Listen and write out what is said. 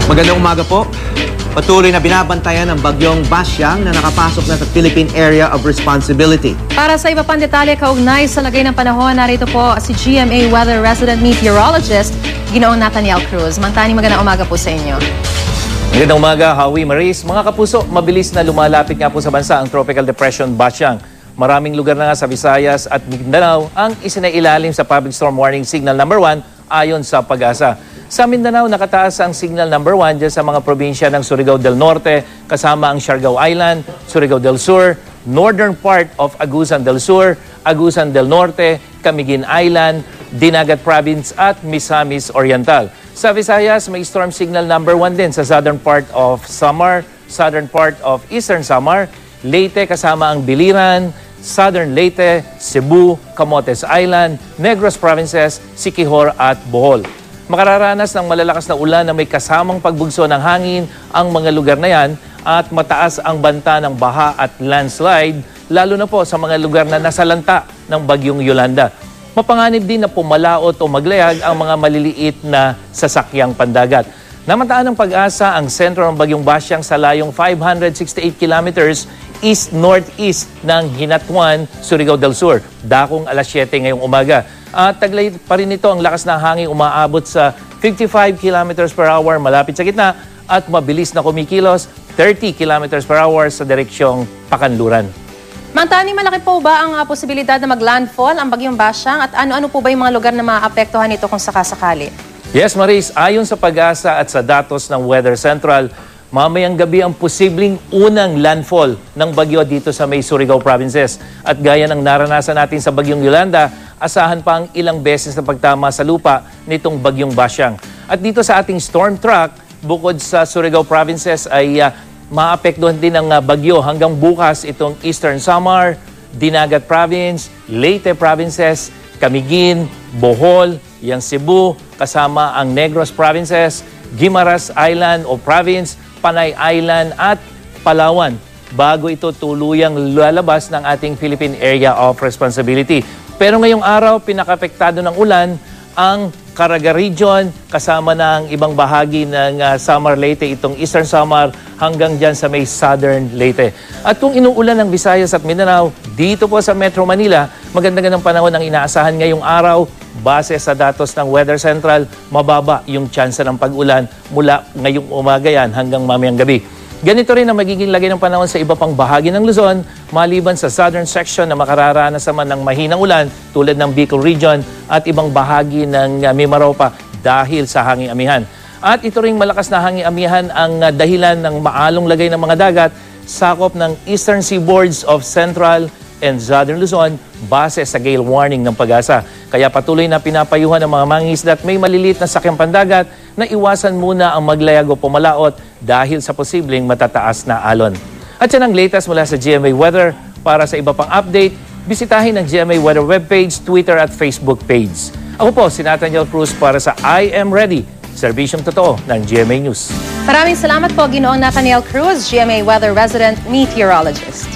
Magandang umaga po. Patuloy na binabantayan ng bagyong Basyang na nakapasok na sa Philippine Area of Responsibility. Para sa iba pang detalye kaugnay sa lagay ng panahon, narito po si GMA Weather Resident Meteorologist, Ginoong Nathaniel Cruz. Mantani, magandang umaga po sa inyo. Magandang umaga, Howie, Maris. Mga kapuso, mabilis na lumalapit nga po sa bansa ang Tropical Depression Basyang. Maraming lugar na nga sa Visayas at Mindanao ang isinailalim sa Public Storm Warning Signal number 1 ayon sa Pag-asa. Sa Mindanao, nakataas ang Signal number 1 dyan sa mga probinsya ng Surigao del Norte, kasama ang Siargao Island, Surigao del Sur, northern part of Agusan del Sur, Agusan del Norte, Camiguin Island, Dinagat Province at Misamis Oriental. Sa Visayas, may storm signal number 1 din sa southern part of Samar, southern part of eastern Samar, Leyte kasama ang Biliran, Southern Leyte, Cebu, Camotes Island, Negros Provinces, Siquijor at Bohol. Makararanas ng malalakas na ulan na may kasamang pagbugso ng hangin ang mga lugar na yan at mataas ang banta ng baha at landslide, lalo na po sa mga lugar na nasalanta ng bagyong Yolanda. Mapanganib din na pumalaot o maglayag ang mga maliliit na sasakyang pandagat. Namataan ng Pag-asa ang sentro ng bagyong Basyang sa layong 568 kilometers east-northeast ng Hinatuan, Surigao del Sur, dakong alas 7 ngayong umaga. At taglay pa rin ito ang lakas ng hangin umaabot sa 55 km per hour malapit sa gitna at mabilis na kumikilos 30 km per hour sa direksyong Pakanluran. Mantani, malaki po ba ang posibilidad na maglandfall ang bagyong Basyang at ano-ano po ba yung mga lugar na maapektuhan nito kung sakasakali? Yes, Maris, ayon sa Pag-asa at sa datos ng Weather Central, mamayang gabi ang posibleng unang landfall ng bagyo dito sa may Surigao Provinces. At gaya ng naranasan natin sa bagyong Yolanda, asahan pa ang ilang beses na pagtama sa lupa nitong bagyong Basyang. At dito sa ating storm track, bukod sa Surigao Provinces ay maapektuhan din ng bagyo hanggang bukas itong Eastern Samar, Dinagat Province, Leyte Provinces, Camiguin, Bohol, yang Cebu, kasama ang Negros Provinces, Guimaras Island o Province, Panay Island at Palawan bago ito tuluyang lalabas ng ating Philippine Area of Responsibility. Pero ngayong araw, pinakapektado ng ulan ang Caraga Region, kasama ng ibang bahagi ng Samar Leyte, itong Eastern Samar hanggang dyan sa may Southern Leyte. At kung inuulan ng Visayas at Mindanao, dito po sa Metro Manila, magandang panahon ang inaasahan ngayong araw. Base sa datos ng Weather Central, mababa yung tsansa ng pag-ulan mula ngayong umaga yan hanggang mamayang gabi. Ganito rin ang magiging lagay ng panahon sa iba pang bahagi ng Luzon, maliban sa southern section na makararanas naman ng mahinang ulan tulad ng Bicol Region at ibang bahagi ng Mimaropa dahil sa hanging amihan. At ito ring malakas na hanging amihan ang dahilan ng maalong lagay ng mga dagat sakop ng eastern seaboards of Central and Southern Luzon base sa gale warning ng Pag-asa. Kaya patuloy na pinapayuhan ng mga mangingisda at may maliliit na sakyang pandagat na iwasan muna ang maglayag o pumalaot dahil sa posibleng matataas na alon. At yan ang latest mula sa GMA Weather. Para sa iba pang update, bisitahin ang GMA Weather webpage, Twitter at Facebook page. Ako po si Nathaniel Cruz para sa I Am Ready, serbisyong totoo ng GMA News. Maraming salamat po, Ginoong Nathaniel Cruz, GMA Weather Resident Meteorologist.